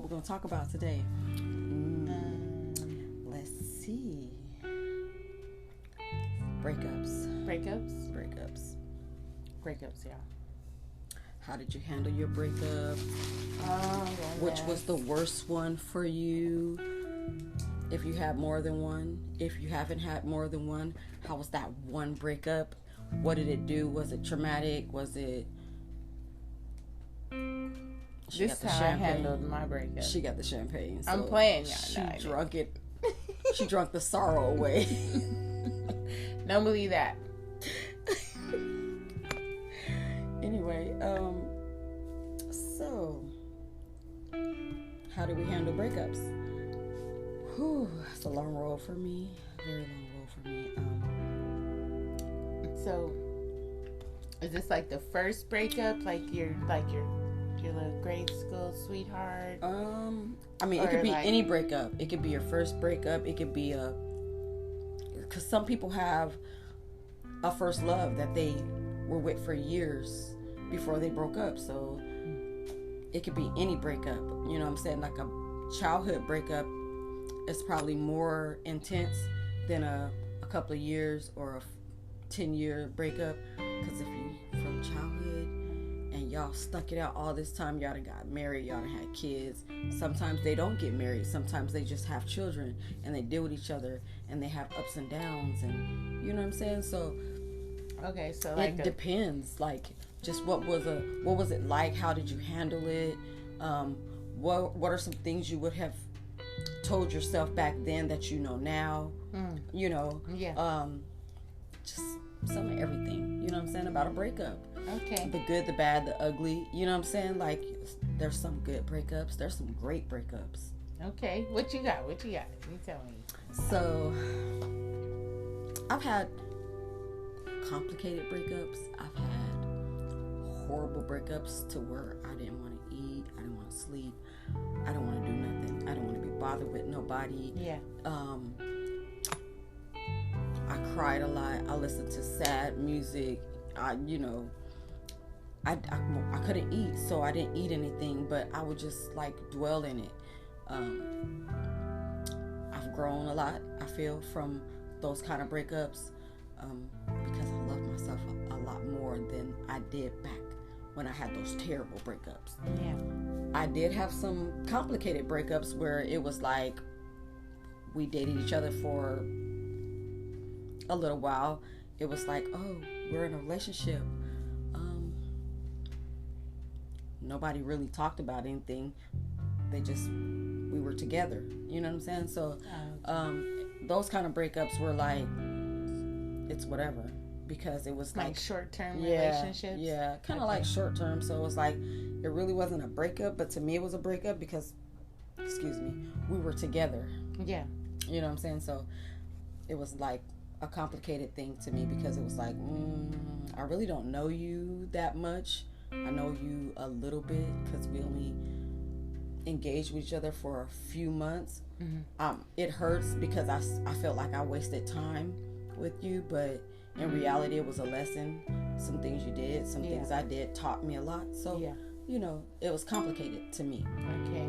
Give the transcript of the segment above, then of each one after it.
what we're going to talk about today. Let's see. Breakups. Breakups, yeah. How did you handle your breakup? Which was the worst one for you? If you had more than one. If you haven't had more than one, how was that one breakup? What did it do? Was it traumatic? Was it... This how I handled my breakup. She got the champagne. So I'm playing, y'all. She drunk it. She drunk the sorrow away. Don't believe that. Anyway, so how do we handle breakups? Whew, it's a long road for me. A very long road for me. So, is this like the first breakup? Like your little grade school sweetheart? I mean, it could be any breakup. It could be your first breakup. It could be because some people have a first love that they were with for years before they broke up. So it could be any breakup. You know what I'm saying? Like a childhood breakup is probably more intense than a couple of years or a 10-year breakup. Because if you from childhood and y'all stuck it out all this time, y'all done got married, y'all done had kids. Sometimes they don't get married. Sometimes they just have children and they deal with each other and they have ups and downs, and you know what I'm saying? So okay, so it depends. Like, just what was it like? How did you handle it? What are some things you would have told yourself back then that you know now? You know, just some of everything. You know what I'm saying about a breakup? Okay. The good, the bad, the ugly. You know what I'm saying? Like, there's some good breakups. There's some great breakups. Okay. What you got? You tell me. So, I've had complicated breakups. I've had horrible breakups to where I didn't want to eat. I didn't want to sleep. I don't want to do nothing. I don't want to be bothered with nobody. Yeah. I cried a lot. I listened to sad music. I couldn't eat, so I didn't eat anything, but I would just like dwell in it. I've grown a lot, I feel, from those kind of breakups, because I love myself a lot more than I did back when I had those terrible breakups. Yeah. I did have some complicated breakups where it was like we dated each other for a little while. It was like, oh, we're in a relationship. Nobody really talked about anything. We were together. You know what I'm saying? So, those kind of breakups were like, it's whatever, because it was like short-term relationships. Yeah, kind of like short-term. So it was like, it really wasn't a breakup, but to me it was a breakup because, we were together. Yeah. You know what I'm saying? So it was like a complicated thing to me because it was like, I really don't know you that much. I know you a little bit because we only engaged with each other for a few months. Mm-hmm. It hurts because I felt like I wasted time with you, but in reality it was a lesson. Some things you did, some things I did taught me a lot. So, it was complicated to me. Okay.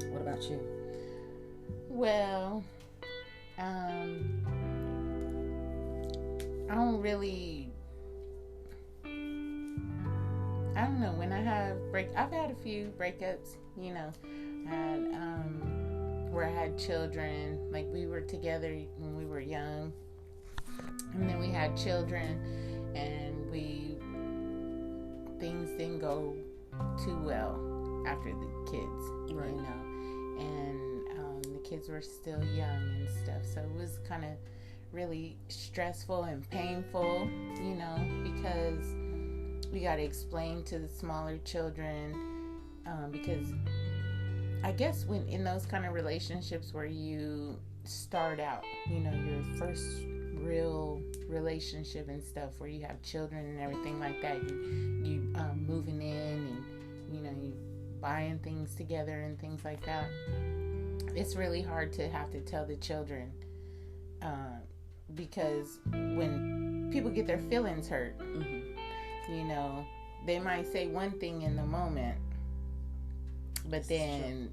What about you? Well, I don't know. When I've had a few breakups, where I had children, like we were together when we were young, and then we had children, and things didn't go too well after the kids, right. And the kids were still young and stuff, so it was kind of really stressful and painful, because we got to explain to the smaller children, because I guess when in those kind of relationships where you start out, your first real relationship and stuff, where you have children and everything like that, you moving in and you buying things together and things like that, it's really hard to have to tell the children, because when people get their feelings hurt, they might say one thing in the moment, but then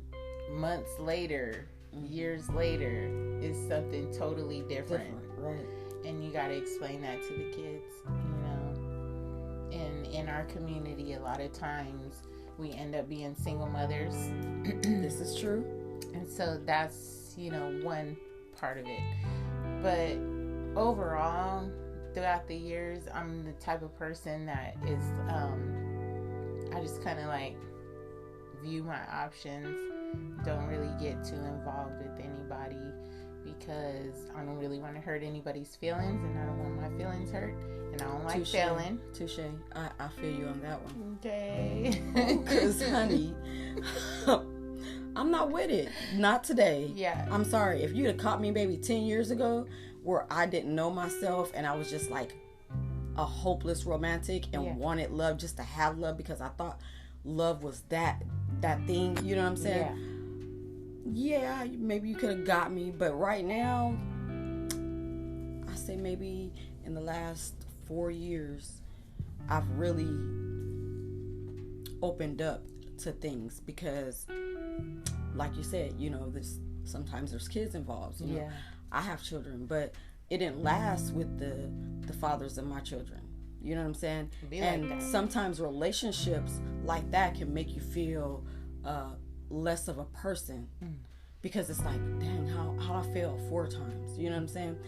months later, years later, is something totally different. Right. And you got to explain that to the kids, you know. And in our community, a lot of times we end up being single mothers. This is true. And so that's, you know, one part of it. But overall, throughout the years, I'm the type of person that is, I just kind of like view my options. Don't really get too involved with anybody because I don't really want to hurt anybody's feelings, and I don't want my feelings hurt, and I don't like failing. Touche. I feel you on that one. Okay. Because, honey, I'm not with it. Not today. Yeah. I'm sorry. If you'd have caught me maybe 10 years ago where I didn't know myself and I was just like a hopeless romantic and wanted love just to have love because I thought love was that thing, you know what I'm saying? Yeah, maybe you could have got me, but right now, I say maybe in the last 4 years, I've really opened up to things because, like you said, you know, sometimes there's kids involved. You know? I have children, but it didn't last with the fathers of my children. You know what I'm saying? And sometimes relationships like that can make you feel less of a person because it's like, dang, how I failed 4 times. You know what I'm saying?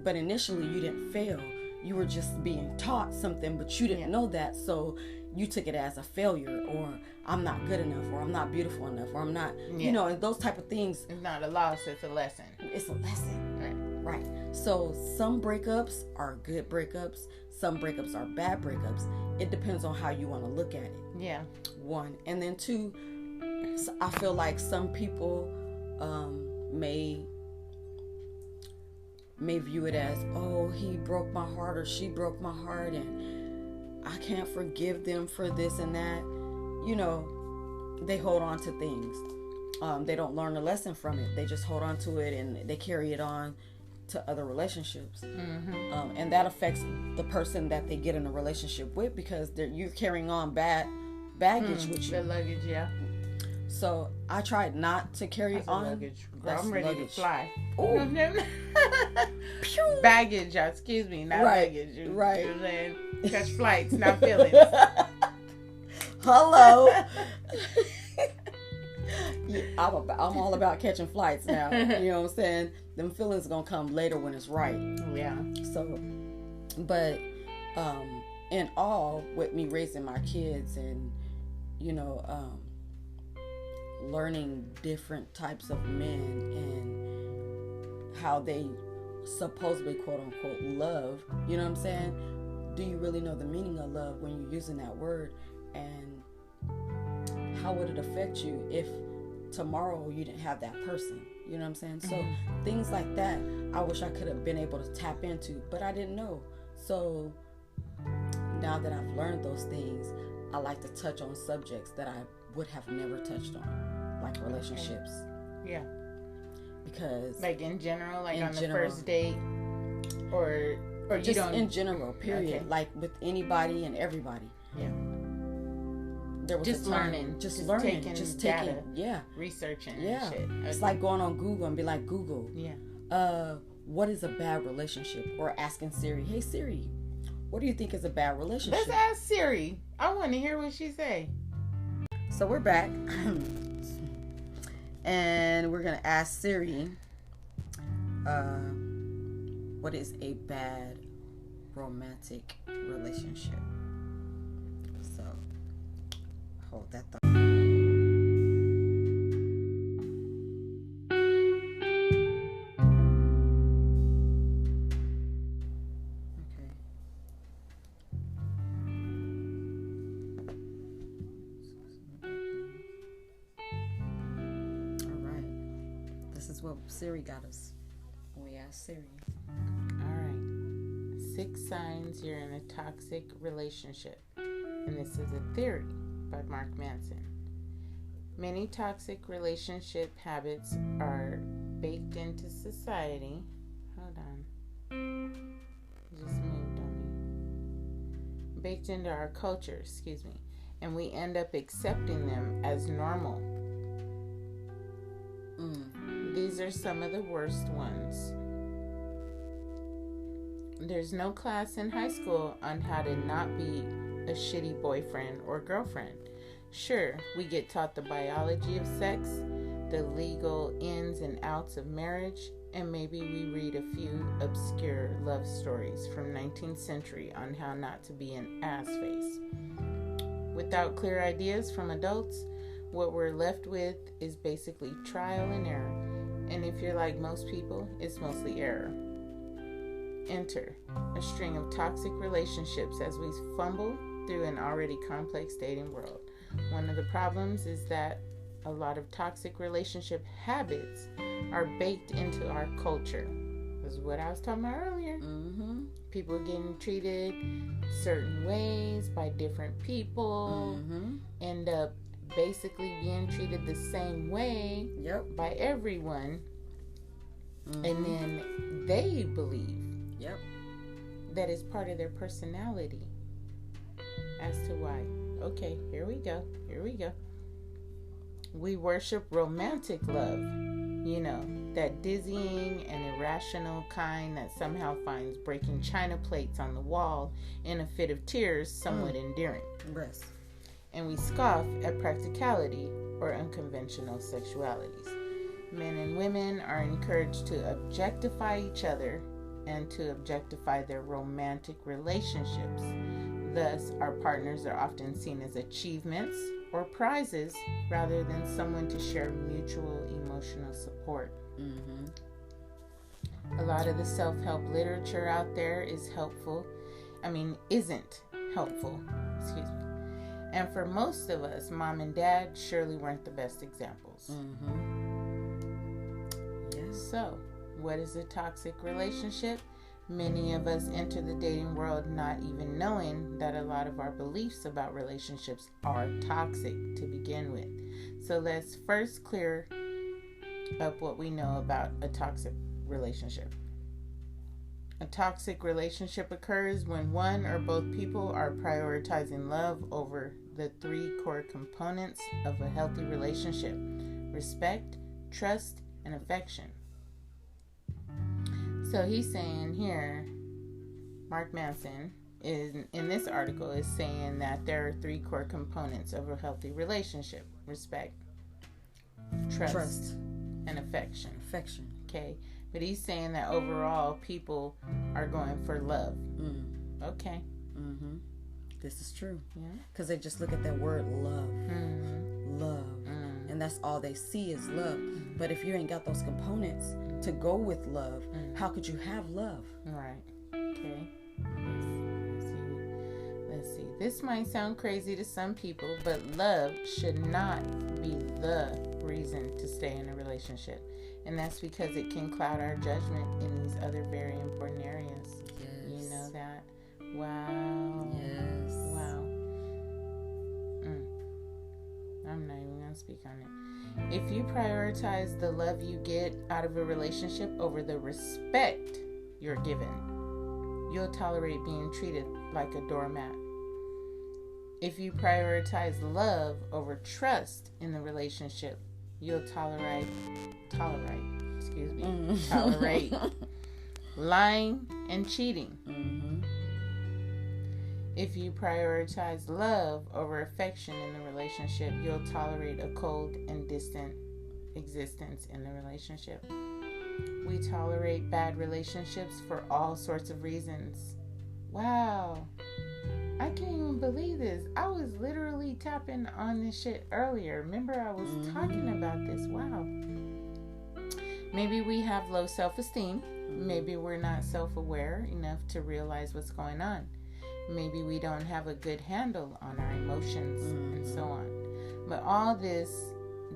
But initially you didn't fail. You were just being taught something, but you didn't know that. So you took it as a failure, or I'm not good enough, or I'm not beautiful enough, or I'm not, you know, and those type of things. It's not a loss, it's a lesson. It's a lesson. Right. So some breakups are good breakups. Some breakups are bad breakups. It depends on how you want to look at it. Yeah. 1. And then 2, I feel like some people may view it as, oh, he broke my heart or she broke my heart and I can't forgive them for this and that. You know, they hold on to things. They don't learn a lesson from it. They just hold on to it and they carry it on to other relationships. And that affects the person that they get in a relationship with because you're carrying on baggage with you. The luggage, yeah. So I tried not to carry on. Luggage. Girl, I'm ready to fly. Oh. Baggage, excuse me, not luggage. Right. You know what I'm saying? Catch flights, not feelings. Hello. I'm all about catching flights now. You know what I'm saying? Them feelings are gonna come later when it's right. Yeah. So, but in all, with me raising my kids and, you know, learning different types of men and how they supposedly quote unquote love, you know what I'm saying? Do you really know the meaning of love when you're using that word? And how would it affect you if tomorrow you didn't have that person? You know what I'm saying? So things like that, I wish I could have been able to tap into, but I didn't know. So now that I've learned those things, I like to touch on subjects that I would have never touched on, like relationships. Yeah. Because like in general, like on the first date, or just you don't, in general, period. Okay. Like with anybody and everybody. Yeah. There was just learning, just taking data, researching. Yeah. And shit. Okay. It's like going on Google and be like, Google. Yeah. What is a bad relationship? Or asking Siri, hey Siri, what do you think is a bad relationship? Let's ask Siri. I want to hear what she say. So we're back. And we're going to ask Siri, what is a bad romantic relationship? So, hold that thought. What Siri got us. We asked Siri. All right. 6 signs you're in a toxic relationship. And this is a theory by Mark Manson. Many toxic relationship habits are baked into society. Hold on. Just moved on me. Baked into our culture, excuse me. And we end up accepting them as normal. These are some of the worst ones. There's no class in high school on how to not be a shitty boyfriend or girlfriend. Sure, we get taught the biology of sex, the legal ins and outs of marriage, and maybe we read a few obscure love stories from 19th century on how not to be an ass face. Without clear ideas from adults, what we're left with is basically trial and error. And if you're like most people, it's mostly error. Enter a string of toxic relationships as we fumble through an already complex dating world. One of the problems is that a lot of toxic relationship habits are baked into our culture. This is what I was talking about earlier. People getting treated certain ways by different people, end up basically being treated the same way by everyone, and then they believe that is part of their personality as to why. Okay, here we go. We worship romantic love, that dizzying and irrational kind that somehow finds breaking china plates on the wall in a fit of tears somewhat endearing. Yes. And we scoff at practicality or unconventional sexualities. Men and women are encouraged to objectify each other and to objectify their romantic relationships. Thus, our partners are often seen as achievements or prizes rather than someone to share mutual emotional support. A lot of the self-help literature out there isn't helpful. And for most of us, mom and dad surely weren't the best examples. So, what is a toxic relationship? Many of us enter the dating world not even knowing that a lot of our beliefs about relationships are toxic to begin with. So let's first clear up what we know about a toxic relationship. A toxic relationship occurs when one or both people are prioritizing love over the three core components of a healthy relationship: respect, trust, and affection. So he's saying here, Mark Manson, in this article, is saying that there are three core components of a healthy relationship: respect, trust. And affection. Okay. But he's saying that overall people are going for love. Okay. This is true. Yeah. Because they just look at that word love. Love. And that's all they see is love. But if you ain't got those components to go with love, how could you have love? Right. Okay. Let's see. This might sound crazy to some people, but love should not be the reason to stay in a relationship. And that's because it can cloud our judgment in these other very important areas. Yes. You know that? Wow. Yes. Wow. I'm not even going to speak on it. If you prioritize the love you get out of a relationship over the respect you're given, you'll tolerate being treated like a doormat. If you prioritize love over trust in the relationship, you'll tolerate lying and cheating. If you prioritize love over affection in the relationship, you'll tolerate a cold and distant existence in the relationship. We tolerate bad relationships for all sorts of reasons. Wow. I can't even believe this. I was literally tapping on this shit earlier. Remember, I was talking about this. Wow. Maybe we have low self-esteem. Maybe we're not self-aware enough to realize what's going on. Maybe we don't have a good handle on our emotions and so on. But all this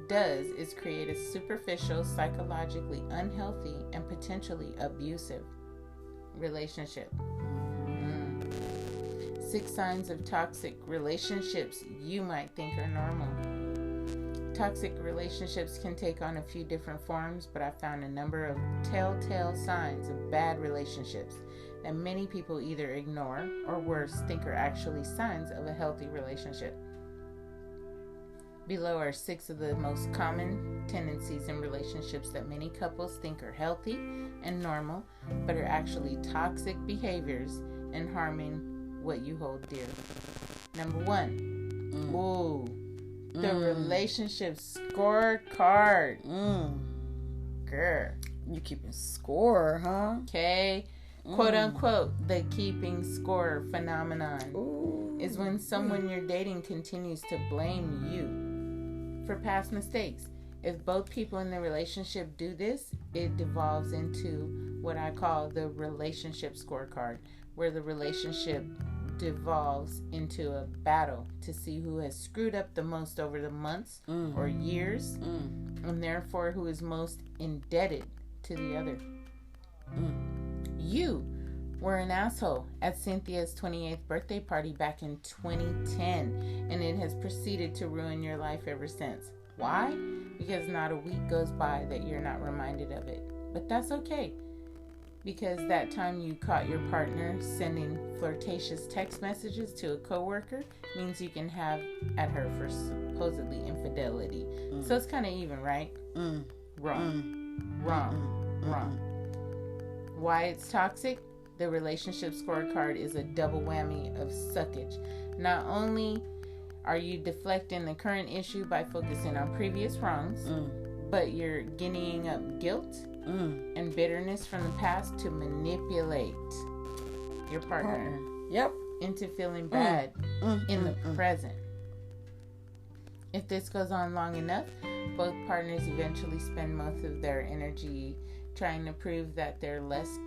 does is create a superficial, psychologically unhealthy, and potentially abusive relationship. 6 signs of toxic relationships you might think are normal. Toxic relationships can take on a few different forms, but I found a number of telltale signs of bad relationships that many people either ignore or worse, think are actually signs of a healthy relationship. Below are 6 of the most common tendencies in relationships that many couples think are healthy and normal, but are actually toxic behaviors and harming what you hold dear. Number 1. The relationship scorecard. Girl. You keeping score, huh? Okay. Quote unquote, the keeping score phenomenon is when someone you're dating continues to blame you for past mistakes. If both people in the relationship do this, it devolves into what I call the relationship scorecard, where the relationship devolves into a battle to see who has screwed up the most over the months or years, and therefore who is most indebted to the other. You were an asshole at Cynthia's 28th birthday party back in 2010, and it has proceeded to ruin your life ever since. Why? Because not a week goes by that you're not reminded of it. But that's okay, because that time you caught your partner sending flirtatious text messages to a coworker means you can have at her for supposedly infidelity. So it's kind of even, right? Wrong. Why it's toxic? The relationship scorecard is a double whammy of suckage. Not only are you deflecting the current issue by focusing on previous wrongs, but you're guineaing up guilt and bitterness from the past to manipulate your partner into feeling bad in the present. If this goes on long enough, both partners eventually spend most of their energy trying to prove that they're less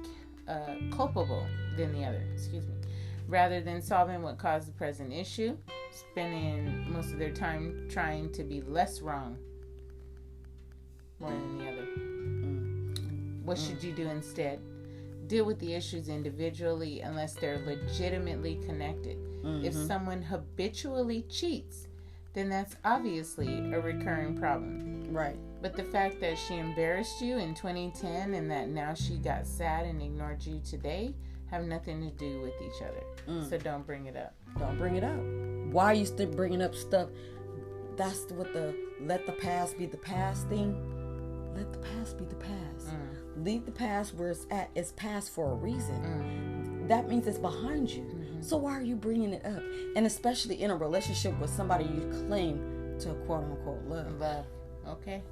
culpable than the other, rather than solving what caused the present issue, spending most of their time trying to be less wrong more than the other. What should you do instead? Deal with the issues individually unless they're legitimately connected. If someone habitually cheats, then that's obviously a recurring problem. Right. But the fact that she embarrassed you in 2010 and that now she got sad and ignored you today have nothing to do with each other. So don't bring it up. Don't bring it up. Why are you still bringing up stuff? That's what the let the past be the past thing. Let the past be the past. Leave the past where it's at. It's past for a reason. That means it's behind you. So why are you bringing it up? And especially in a relationship with somebody you claim to quote unquote love. Okay.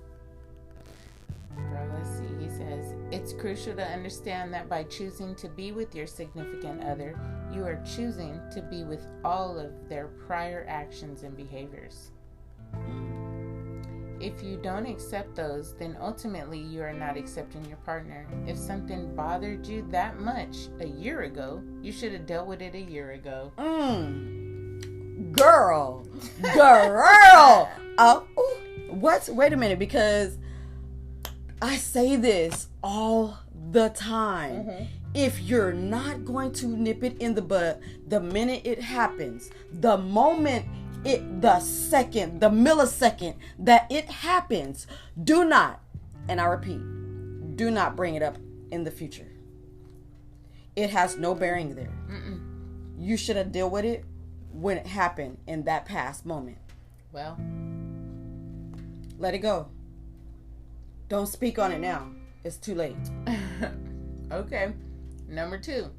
Well, let's see. He says, it's crucial to understand that by choosing to be with your significant other, you are choosing to be with all of their prior actions and behaviors. If you don't accept those, then ultimately you are not accepting your partner. If something bothered you that much a year ago, you should have dealt with it a year ago. Girl. What? Wait a minute, because I say this all the time. If you're not going to nip it in the bud the minute it happens, the moment the second, the millisecond that it happens, do not, and I repeat, do not bring it up in the future. It has no bearing there. You should have dealt with it when it happened in that past moment. Well, let it go. Don't speak on it now. It's too late. Okay. Number 2,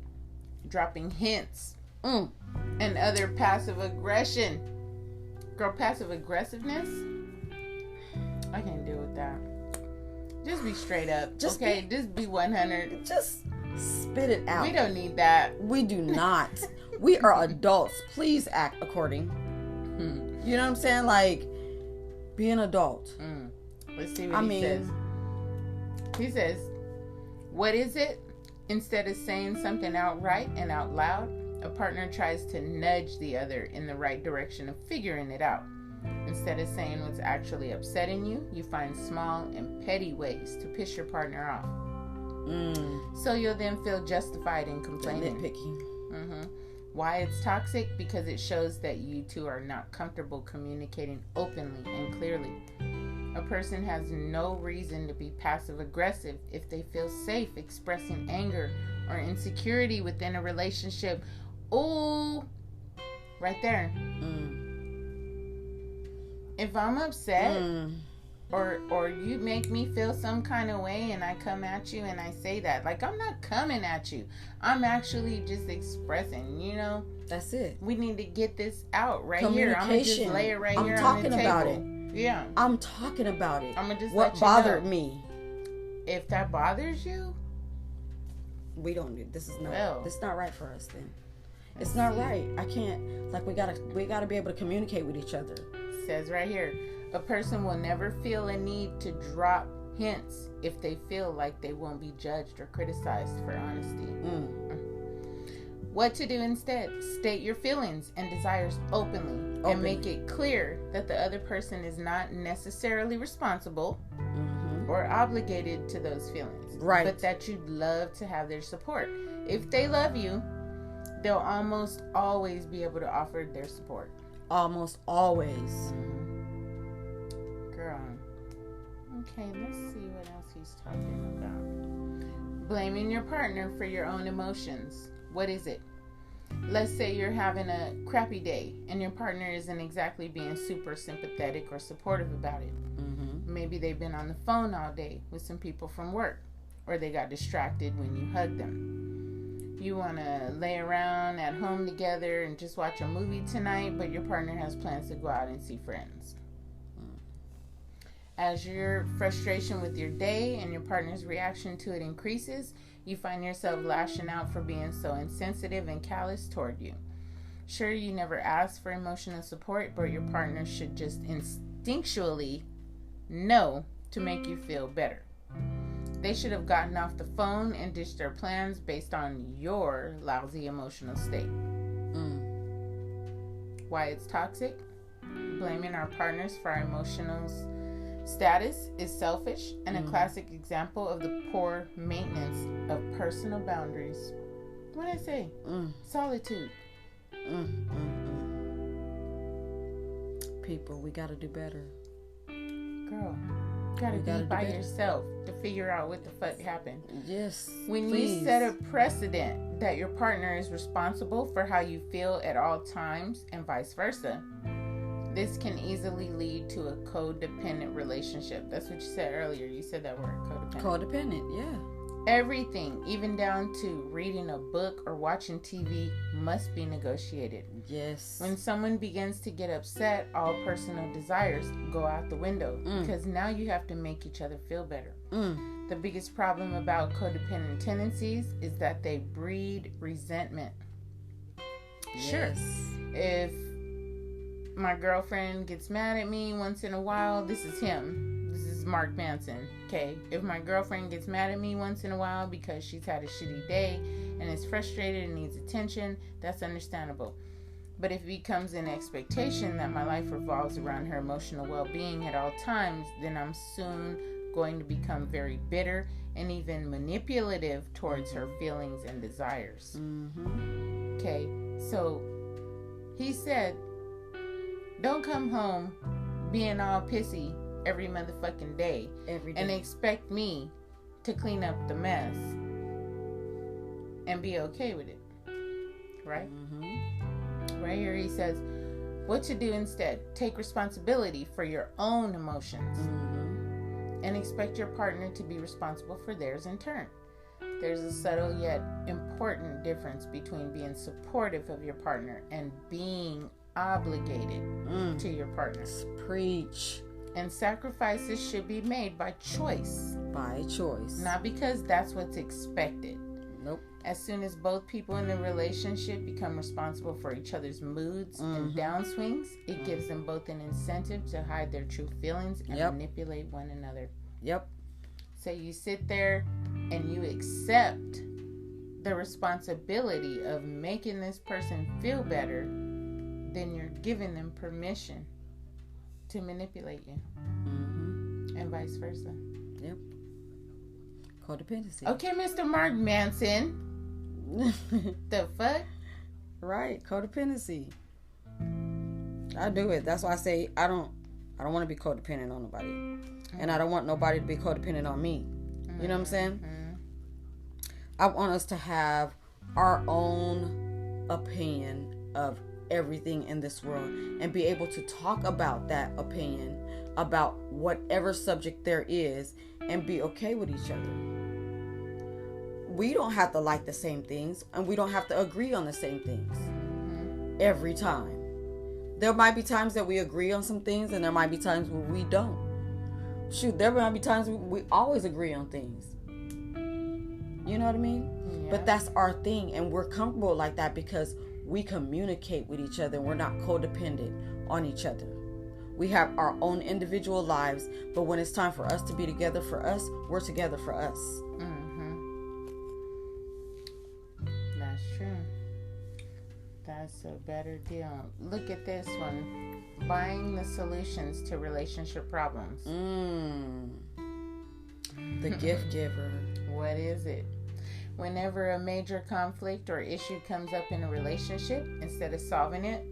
dropping hints and other passive aggression. Girl, passive aggressiveness, I can't deal with that. Just be straight up. Just be 100. Just spit it out. We don't need that. We do not. We are adults. Please act according. You know what I'm saying? Like, be an adult. Let's see what he says. He says, what is it? Instead of saying something outright and out loud, a partner tries to nudge the other in the right direction of figuring it out. Instead of saying what's actually upsetting you, you find small and petty ways to piss your partner off. So you'll then feel justified in complaining. Nitpicking. Why it's toxic? Because it shows that you two are not comfortable communicating openly and clearly. A person has no reason to be passive aggressive if they feel safe expressing anger or insecurity within a relationship. Ooh, right there. If I'm upset or you make me feel some kind of way and I come at you and I say that, like, I'm not coming at you. I'm actually just expressing, you know. That's it. We need to get this out right here. I'm going to just lay it right here on the table. I'm talking about it. Yeah. I'm talking about it. I'm going to just what bothered me. If that bothers you, we don't do this. Is not this is not right for us then. It's not right. I can't, like, we gotta be able to communicate with each other. It says right here, a person will never feel a need to drop hints if they feel like they won't be judged or criticized for honesty. What to do instead? State your feelings and desires openly. And make it clear that the other person is not necessarily responsible or obligated to those feelings. Right. But that you'd love to have their support. If they love you, they'll almost always be able to offer their support. Almost always. Girl. Okay, let's see what else he's talking about. Blaming your partner for your own emotions. What is it? Let's say you're having a crappy day and your partner isn't exactly being super sympathetic or supportive about it. Maybe they've been on the phone all day with some people from work, or they got distracted when you hugged them. You want to lay around at home together and just watch a movie tonight, but your partner has plans to go out and see friends. As your frustration with your day and your partner's reaction to it increases, you find yourself lashing out for being so insensitive and callous toward you. Sure, you never asked for emotional support, but your partner should just instinctually know to make you feel better. They should have gotten off the phone and ditched their plans based on your lousy emotional state. Why it's toxic? Blaming our partners for our emotional status is selfish and a classic example of the poor maintenance of personal boundaries. What did I say? Solitude. People, we gotta do better. Girl, you gotta be by yourself to figure out what the fuck happened. Yes. When you set a precedent that your partner is responsible for how you feel at all times and vice versa, this can easily lead to a codependent relationship. That's what you said earlier. You said that word, codependent. Codependent, yeah. Everything, even down to reading a book or watching TV, must be negotiated. Yes. When someone begins to get upset, all personal desires go out the window because now you have to make each other feel better. The biggest problem about codependent tendencies is that they breed resentment. Yes. Sure. If my girlfriend gets mad at me once in a while, this is him. This is Mark Manson. Okay. If my girlfriend gets mad at me once in a while because she's had a shitty day and is frustrated and needs attention, that's understandable. But if it becomes an expectation that my life revolves around her emotional well-being at all times, then I'm soon going to become very bitter and even manipulative towards her feelings and desires. Okay. So he said, don't come home being all pissy every motherfucking day. And expect me to clean up the mess and be okay with it. Right? Right here he says, what to do instead? Take responsibility for your own emotions and expect your partner to be responsible for theirs in turn. There's a subtle yet important difference between being supportive of your partner and being obligated to your partner. Preach. And sacrifices should be made by choice. By choice. Not because that's what's expected. Nope. As soon as both people in the relationship become responsible for each other's moods and downswings, it gives them both an incentive to hide their true feelings and manipulate one another. Yep. So you sit there and you accept the responsibility of making this person feel better, then you're giving them permission to manipulate you. And vice versa. Yep. Codependency. Okay, Mr. Mark Manson. The fuck? Right. Codependency. I do it. That's why I say I don't want to be codependent on nobody. And I don't want nobody to be codependent on me. You know what I'm saying? I want us to have our own opinion of everything in this world and be able to talk about that opinion about whatever subject there is and be okay with each other. We don't have to like the same things, and we don't have to agree on the same things every time. There might be times that we agree on some things, and there might be times where we don't. Shoot, there might be times we always agree on things. You know what I mean? Yeah. But that's our thing, and we're comfortable like that because we communicate with each other. We're not codependent on each other. We have our own individual lives, but when it's time for us to be together for us, we're together for us. That's true. That's a better deal. Look at this one. Buying the solutions to relationship problems. The gift giver. What is it? Whenever a major conflict or issue comes up in a relationship, instead of solving it,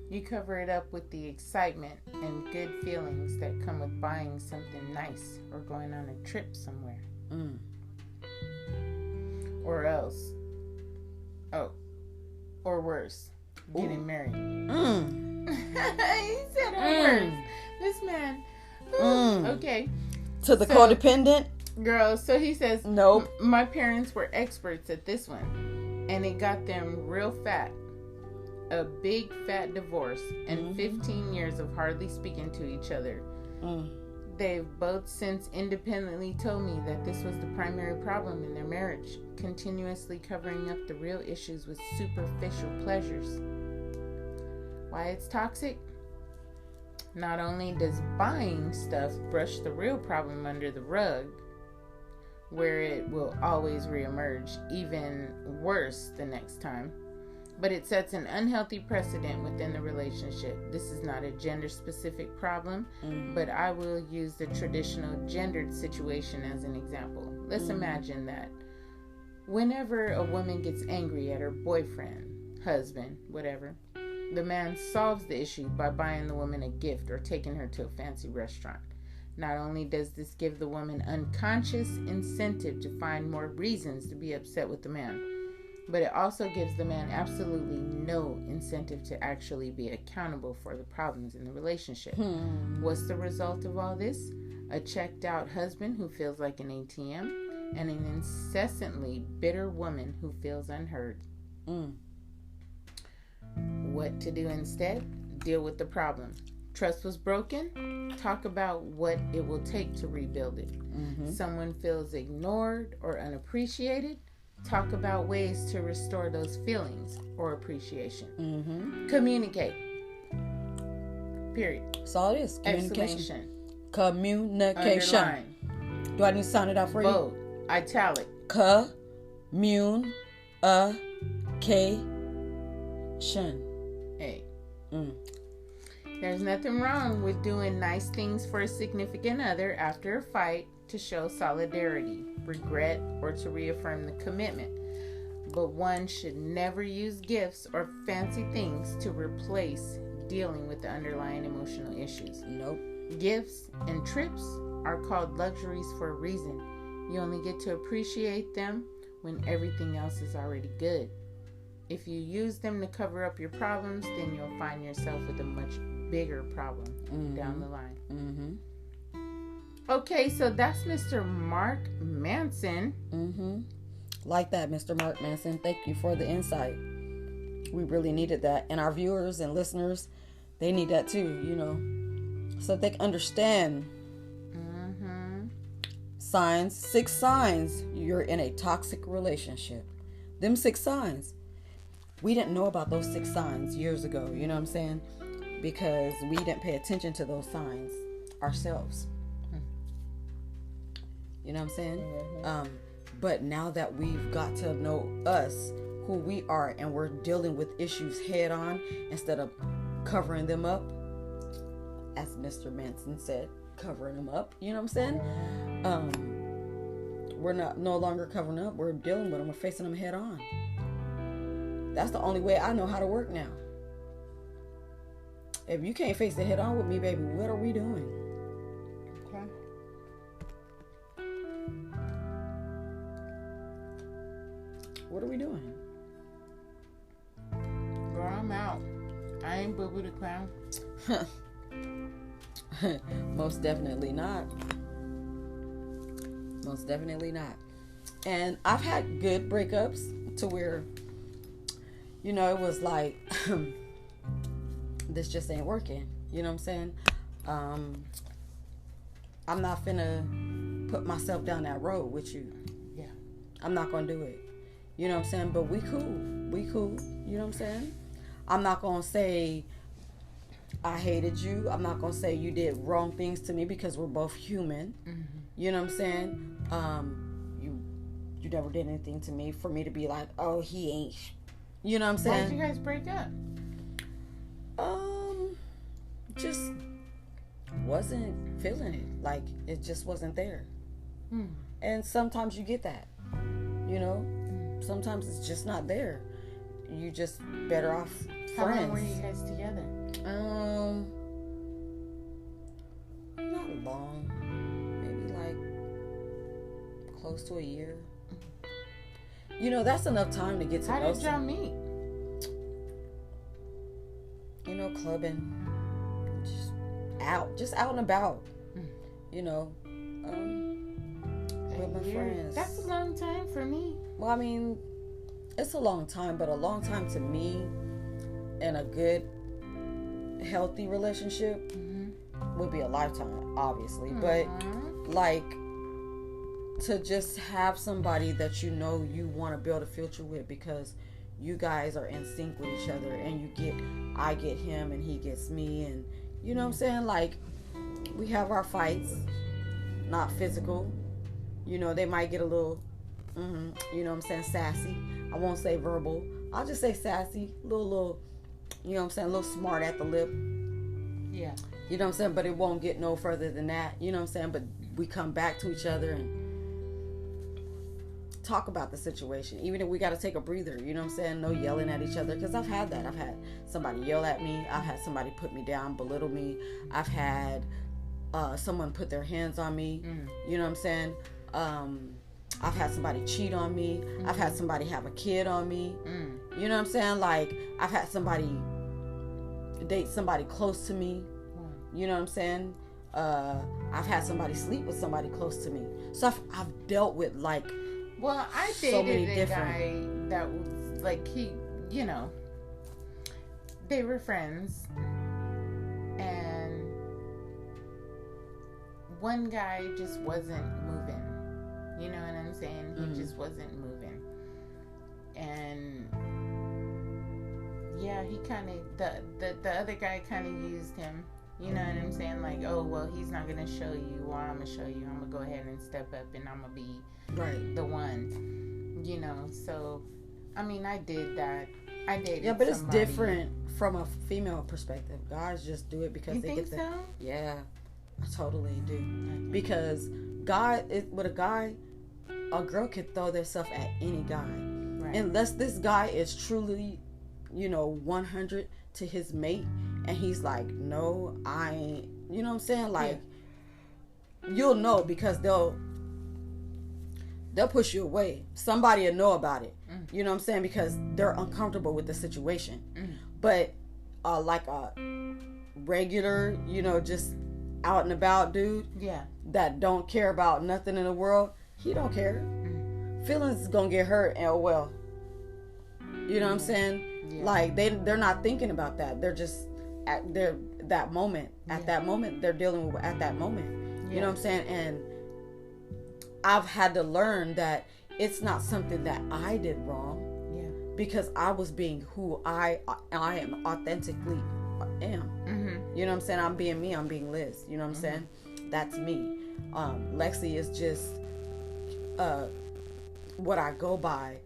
you cover it up with the excitement and good feelings that come with buying something nice or going on a trip somewhere. Or else. Or worse, getting married. He said or worse. This man. Okay. To the codependent? Girl, so he says, nope. My parents were experts at this one, and it got them real fat. A big fat divorce and 15 years of hardly speaking to each other. They've both since independently told me that this was the primary problem in their marriage, continuously covering up the real issues with superficial pleasures. Why it's toxic? Not only does buying stuff brush the real problem under the rug, where it will always reemerge, even worse the next time, but it sets an unhealthy precedent within the relationship. This is not a gender-specific problem, but I will use the traditional gendered situation as an example. Let's imagine that whenever a woman gets angry at her boyfriend, husband, whatever, the man solves the issue by buying the woman a gift or taking her to a fancy restaurant. Not only does this give the woman unconscious incentive to find more reasons to be upset with the man, but it also gives the man absolutely no incentive to actually be accountable for the problems in the relationship. What's the result of all this? A checked out husband who feels like an ATM and an incessantly bitter woman who feels unheard. What to do instead? Deal with the problem. Trust was broken? Talk about what it will take to rebuild it. Someone feels ignored or unappreciated? Talk about ways to restore those feelings or appreciation. Communicate. Period. That's all it is. Communication. Communication. Underline. Do I need to sound it out for you? Bold. Italic. Communication. Hey. There's nothing wrong with doing nice things for a significant other after a fight to show solidarity, regret, or to reaffirm the commitment. But one should never use gifts or fancy things to replace dealing with the underlying emotional issues. Nope. Gifts and trips are called luxuries for a reason. You only get to appreciate them when everything else is already good. If you use them to cover up your problems, then you'll find yourself with a much bigger problem down the line. Okay, so that's Mr. Mark Manson. Like that, Mr. Mark Manson. Thank you for the insight. We really needed that. And our viewers and listeners, they need that too, you know, so they can understand signs, 6 signs you're in a toxic relationship. Them 6 signs. We didn't know about those 6 signs years ago, you know what I'm saying? Because we didn't pay attention to those signs ourselves. You know what I'm saying? But now that we've got to know us, who we are, and we're dealing with issues head on instead of covering them up, as Mr. Manson said, covering them up, you know what I'm saying? We're no longer covering up, we're dealing with them, we're facing them head on. That's the only way I know how to work now. If you can't face it head on with me, baby, what are we doing? Okay. What are we doing? Girl, I'm out. I ain't Boo Boo the Clown. Most definitely not. Most definitely not. And I've had good breakups to where, you know, it was like, this just ain't working. You know what I'm saying? I'm not finna put myself down that road with you. Yeah. I'm not gonna do it. You know what I'm saying? But we cool. We cool. You know what I'm saying? I'm not gonna say I hated you. I'm not gonna say you did wrong things to me, because we're both human. Mm-hmm. You know what I'm saying? You never did anything to me for me to be like, oh, he ain't. You know what I'm saying? Why did you guys break up? Just wasn't feeling it. Like, it just wasn't there. And sometimes you get that. You know? Sometimes it's just not there. You just better off friends. How long were you guys together? Not long. Maybe like close to a year. You know, that's enough time to get to know. How did y'all meet? You know, clubbing, just out and about. You know, with my friends. That's a long time for me. Well, I mean, it's a long time, but a long time to me, in a good, healthy relationship, would be a lifetime, obviously. But like, to just have somebody that you know you want to build a future with, because you guys are in sync with each other, and I get him and he gets me, and you know what I'm saying? Like, we have our fights, not physical. You know, they might get a little, you know what I'm saying, sassy. I won't say verbal. I'll just say sassy, little, you know what I'm saying, a little smart at the lip. Yeah. You know what I'm saying? But it won't get no further than that. You know what I'm saying? But we come back to each other and talk about the situation. Even if we got to take a breather, you know what I'm saying? No yelling at each other. Because I've had that. I've had somebody yell at me. I've had somebody put me down, belittle me. I've had someone put their hands on me. You know what I'm saying? I've had somebody cheat on me. I've had somebody have a kid on me. You know what I'm saying? Like, I've had somebody date somebody close to me. You know what I'm saying? I've had somebody sleep with somebody close to me. So I've dealt with, like, well, I dated a guy that was like, he, you know, they were friends, and one guy just wasn't moving. You know what I'm saying? He just wasn't moving. And yeah, he kind of, the other guy kind of used him. You know what I'm saying? Like, oh, well, he's not going to show you, or I'm going to show you. I'm going to go ahead and step up, and I'm going to be the one. You know, so, I mean, I did that. I dated Yeah, but somebody. It's different from a female perspective. Guys just do it because they get the... so? Yeah, I totally do. Okay. Because with a guy, a girl could throw themselves at any guy. Right. Unless this guy is truly, you know, 100 to his mate, and he's like, no, I ain't, you know what I'm saying? Like, you'll know, because they'll push you away. Somebody will know about it. You know what I'm saying? Because they're uncomfortable with the situation. But like a regular, you know, just out and about dude, that don't care about nothing in the world, he don't care. Feelings is gonna get hurt, and well, you know what I'm saying? Like, they're not thinking about that. They're just at that moment. At that moment, they're dealing with at that moment. You know what I'm saying? And I've had to learn that it's not something that I did wrong. Because I was being who I am, authentically am. You know what I'm saying? I'm being me. I'm being Liz. You know what I'm saying? That's me. Lexi is just what I go by,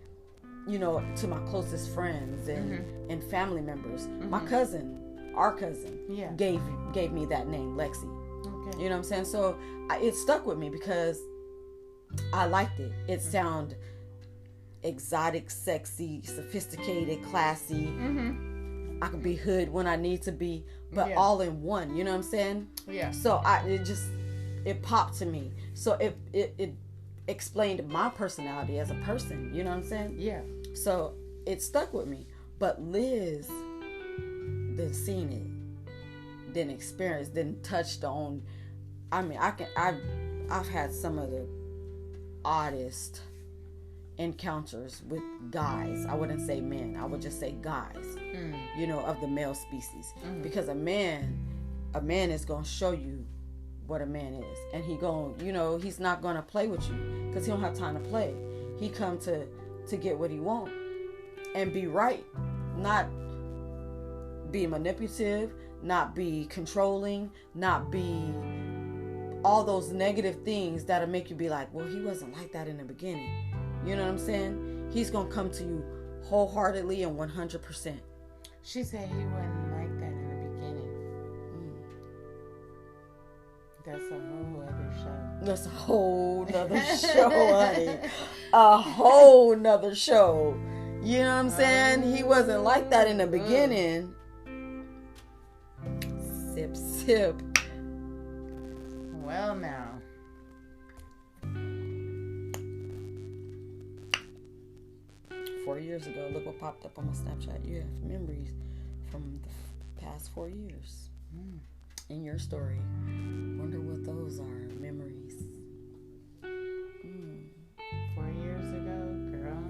you know, to my closest friends and family members. My cousin, our cousin, gave me that name, Lexi. Okay. You know what I'm saying? So it stuck with me because I liked it. It sounded exotic, sexy, sophisticated, classy. I could be hood when I need to be, but all in one. You know what I'm saying? Yeah. So it popped to me. So it explained my personality as a person. You know what I'm saying? Yeah. So it stuck with me. But Liz, then seen it, then experienced, then touched on. I mean, I've had some of the oddest encounters with guys. I wouldn't say men. I would just say guys. You know, of the male species, because a man is gonna show you what a man is, and he's not gonna play with you because he don't have time to play. He come to get what he want and be right, not be manipulative, not be controlling, not be all those negative things that'll make you be like, well, he wasn't like that in the beginning. You know what I'm saying? He's gonna come to you wholeheartedly and 100%. She said he wasn't like that in the beginning. That's a whole other show. That's a whole nother show, honey. A whole nother show. You know what I'm saying? He wasn't like that in the beginning. Sip, sip. Well, now. 4 years ago, look what popped up on my Snapchat. You have memories from the past 4 years in your story. Wonder what those are. Memories. 4 years ago, girl.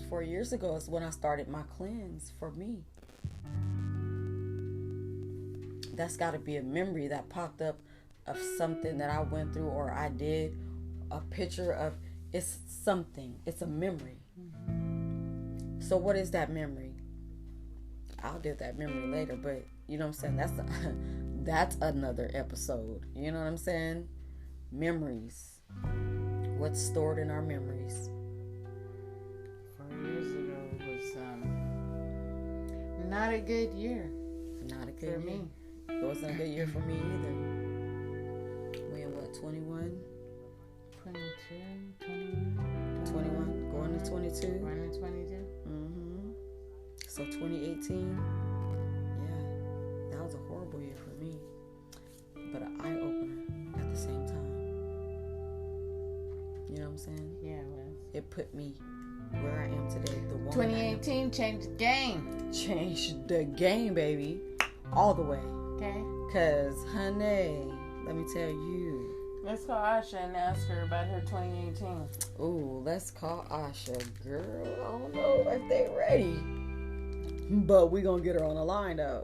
4 years ago is when I started my cleanse for me. That's got to be a memory that popped up of something that I went through or I did. A picture of, it's something. It's a memory. So what is that memory? I'll do that memory later, but you know what I'm saying? That's another episode. You know what I'm saying? Memories. What's stored in our memories? 4 years ago was not a good year. Not a good year. For me. It wasn't a good year for me either. We in what, 21? 22, 21. 21, going to 22. Going to 22. So 2018, yeah, that was a horrible year for me, but an eye-opener at the same time. You know what I'm saying? Yeah, it was. It put me where I am today. The woman 2018 changed the game. Changed the game, baby, all the way. Okay. Cause, honey, let me tell you. Let's call Asha and ask her about her 2018. Ooh, let's call Asha, girl. I don't know if they ready. But we gonna get her on the line though.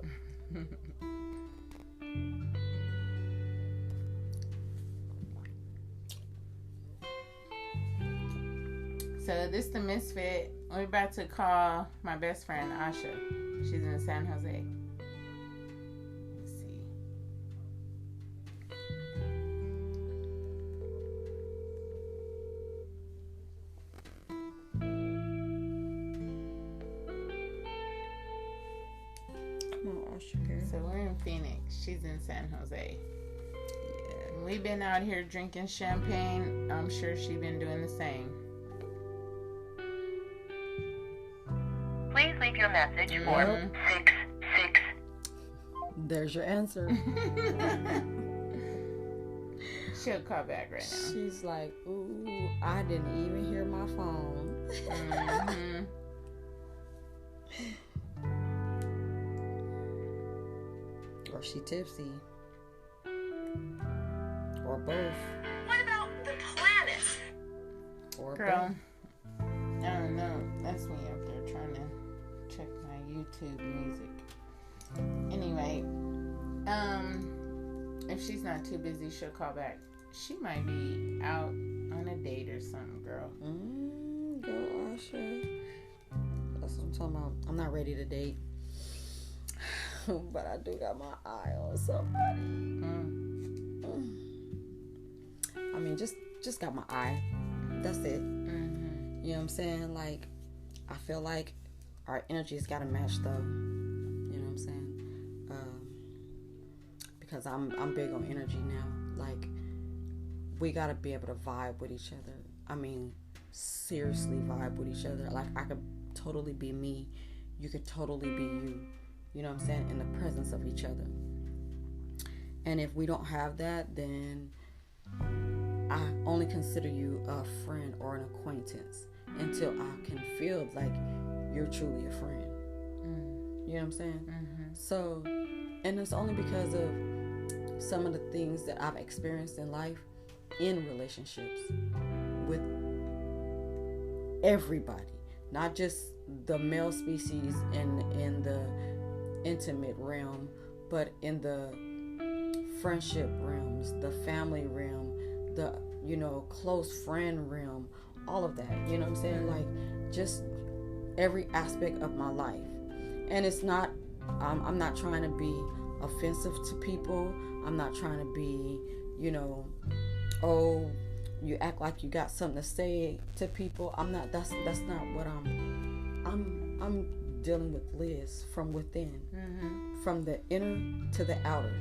So this the Misfit. We're about to call my best friend Asha. She's in San Jose. Let's see. So we're in Phoenix. She's in San Jose. Yeah. We've been out here drinking champagne. I'm sure she's been doing the same. Please leave your message for 66. There's your answer. She'll call back right now. She's like, ooh, I didn't even hear my phone. Mm-hmm. Or she tipsy. Or both. What about the planet? Or Girl, both. I don't know. That's me up there trying to check my YouTube music. Anyway, if she's not too busy, she'll call back. She might be out on a date or something, girl. Go Asha. That's what I'm talking about. I'm not ready to date. But I do got my eye on somebody. I mean, just got my eye. That's it. Mm-hmm. You know what I'm saying? Like, I feel like our energies got to match though. You know what I'm saying? Because I'm big on energy now. Like, we got to be able to vibe with each other. I mean, seriously vibe with each other. Like, I could totally be me. You could totally be you. You know what I'm saying? In the presence of each other. And if we don't have that, then I only consider you a friend or an acquaintance until I can feel like you're truly a friend. You You know what I'm saying? So, and it's only because of some of the things that I've experienced in life, in relationships with everybody, not just the male species in the intimate realm, but in the friendship realms, the family realm, the, you know, close friend realm, all of that. You know what I'm saying? Like, just every aspect of my life. And it's not, I'm not trying to be offensive to people. I'm not trying to be, you know, oh, you act like you got something to say to people. I'm not, that's not what I'm dealing with Liz from within, from the inner to the outer.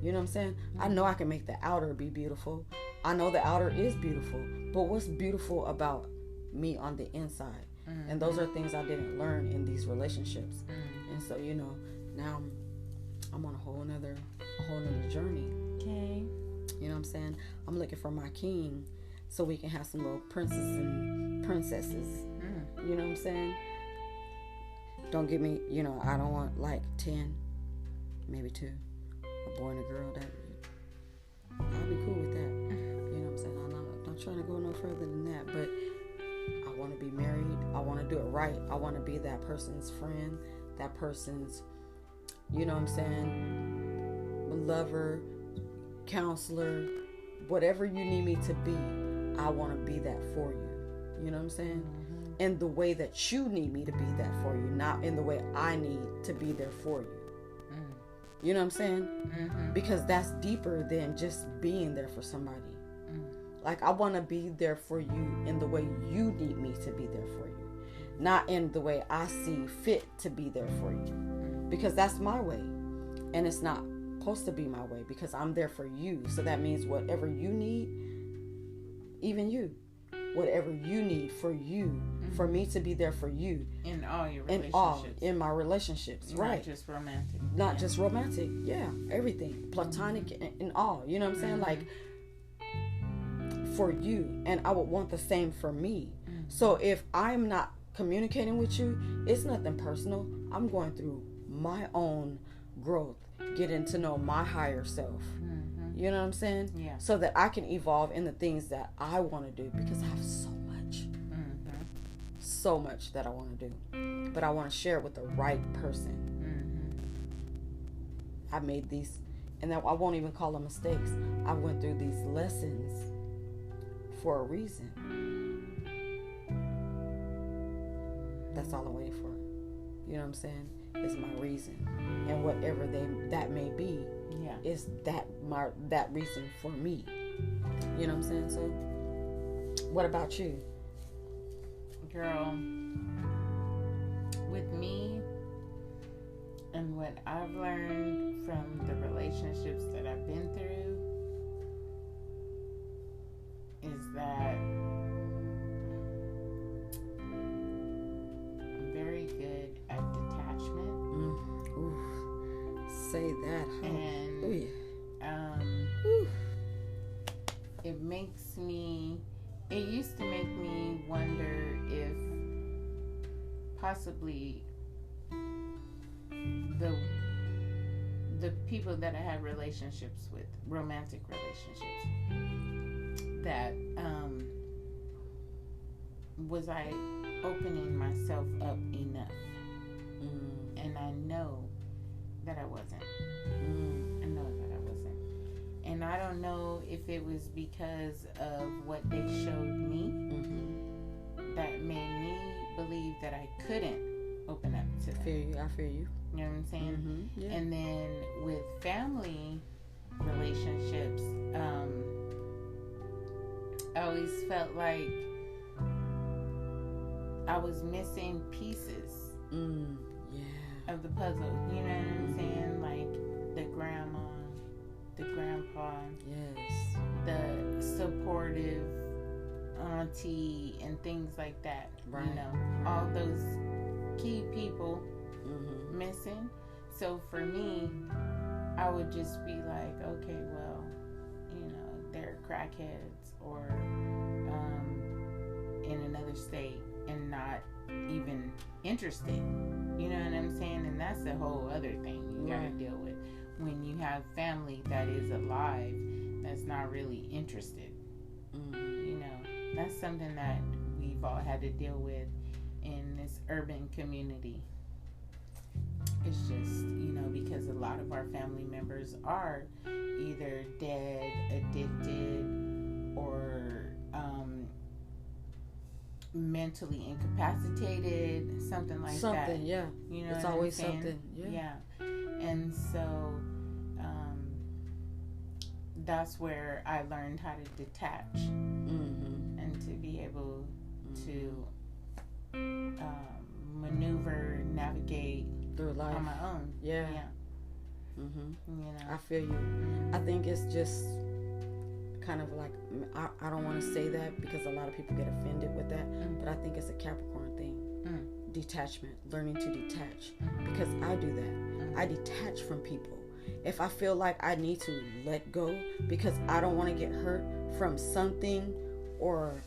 You know what I'm saying? I know I can make the outer be beautiful. I know the outer is beautiful, but what's beautiful about me on the inside? And those are things I didn't learn in these relationships. And so, you know, now I'm on a whole nother journey. Okay. You know what I'm saying? I'm looking for my king so we can have some little princes and princesses. You know what I'm saying? Don't get me, you know, I don't want like 10, maybe 2, a boy and a girl. That I'll be cool with that. You know what I'm saying? I'm not trying to go no further than that, but I want to be married. I want to do it right. I want to be that person's friend, that person's, you know what I'm saying, lover, counselor, whatever you need me to be, I want to be that for you. You know what I'm saying? In the way that you need me to be that for you, not in the way I need to be there for you. You know what I'm saying? Because that's deeper than just being there for somebody. Like, I want to be there for you in the way you need me to be there for you, not in the way I see fit to be there for you, because that's my way, and it's not supposed to be my way, because I'm there for you. So that means whatever you need, even you, whatever you need for you, for me to be there for you in all your relationships, in my relationships, right? Not just romantic, just romantic, everything, platonic, and all. You know what I'm saying? Like, for you, and I would want the same for me. So if I'm not communicating with you, it's nothing personal. I'm going through my own growth, getting to know my higher self. You know what I'm saying? Yeah. So that I can evolve in the things that I want to do, because I have so much that I want to do, but I want to share it with the right person. I made these, and I won't even call them mistakes. I went through these lessons for a reason. That's all I'm waiting for. You know what I'm saying? Is my reason, and whatever that may be, is that reason for me. You know what I'm saying? So, what about you, girl? With me, and what I've learned from the relationships that I've been through, is that I'm very good at detachment. Say that, huh? And it used to make me wonder if possibly the people that I had relationships with, romantic relationships, that was I opening myself up enough? And I know that I wasn't. I know that I wasn't. And I don't know if it was because of what they showed me that made me believe that I couldn't open up to them. I feel you. You know what I'm saying? Yeah. And then with family relationships, I always felt like I was missing pieces of the puzzle. You know what I'm saying? Like the grandma, the grandpa, the supportive auntie, and things like that. Right. You know, all those key people missing. So for me, I would just be like, okay, well, you know, they're crackheads or in another state and not even interested. You know what I'm saying? And that's a whole other thing you got to deal with when you have family that is alive that's not really interested. You know, that's something that we've all had to deal with in this urban community. It's just, you know, because a lot of our family members are either dead, addicted, or mentally incapacitated, something like that. Something, yeah. You know, it's always something. Yeah. And so that's where I learned how to detach and to be able to maneuver, navigate through life on my own. Yeah. You know, I feel you. I think it's just kind of like, I don't want to say that because a lot of people get offended with that, but I think it's a Capricorn thing. Detachment, learning to detach, because I do that. I detach from people. If I feel like I need to let go because I don't want to get hurt from something or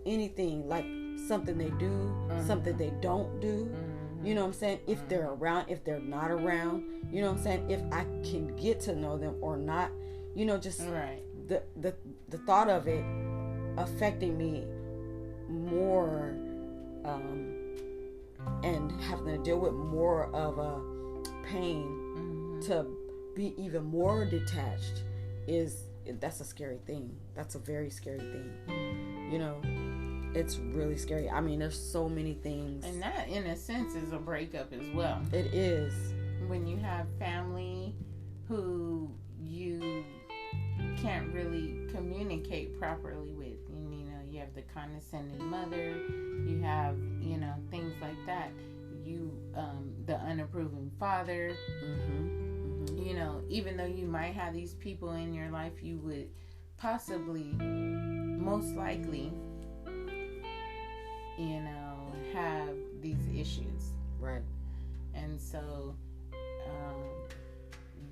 anything, like something they do, something they don't do, you know what I'm saying? If they're around, if they're not around, you know what I'm saying? If I can get to know them or not, you know, just the thought of it affecting me more, and having to deal with more of a pain to be even more detached that's a scary thing. That's a very scary thing. You know, it's really scary. I mean, there's so many things. And that, in a sense, is a breakup as well. It is. When you have family who you can't really communicate properly with. And, you know, you have the condescending mother. You have, you know, things like that. The unapproving father. You know, even though you might have these people in your life, you would possibly, most likely, you know, have these issues. Right. And so,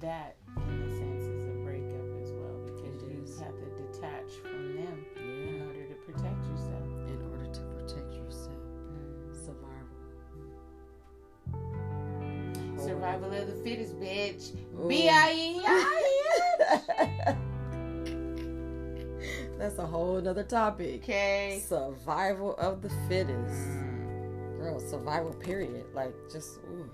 that, in a sense, is a breakup as well, because you have to detach from them in order to protect yourself. In order to protect yourself. Survival. Survival of the fittest, bitch. B-I-E-I-N. That's a whole nother topic. Okay. Survival of the fittest. Girl, survival period. Like, just, ooh.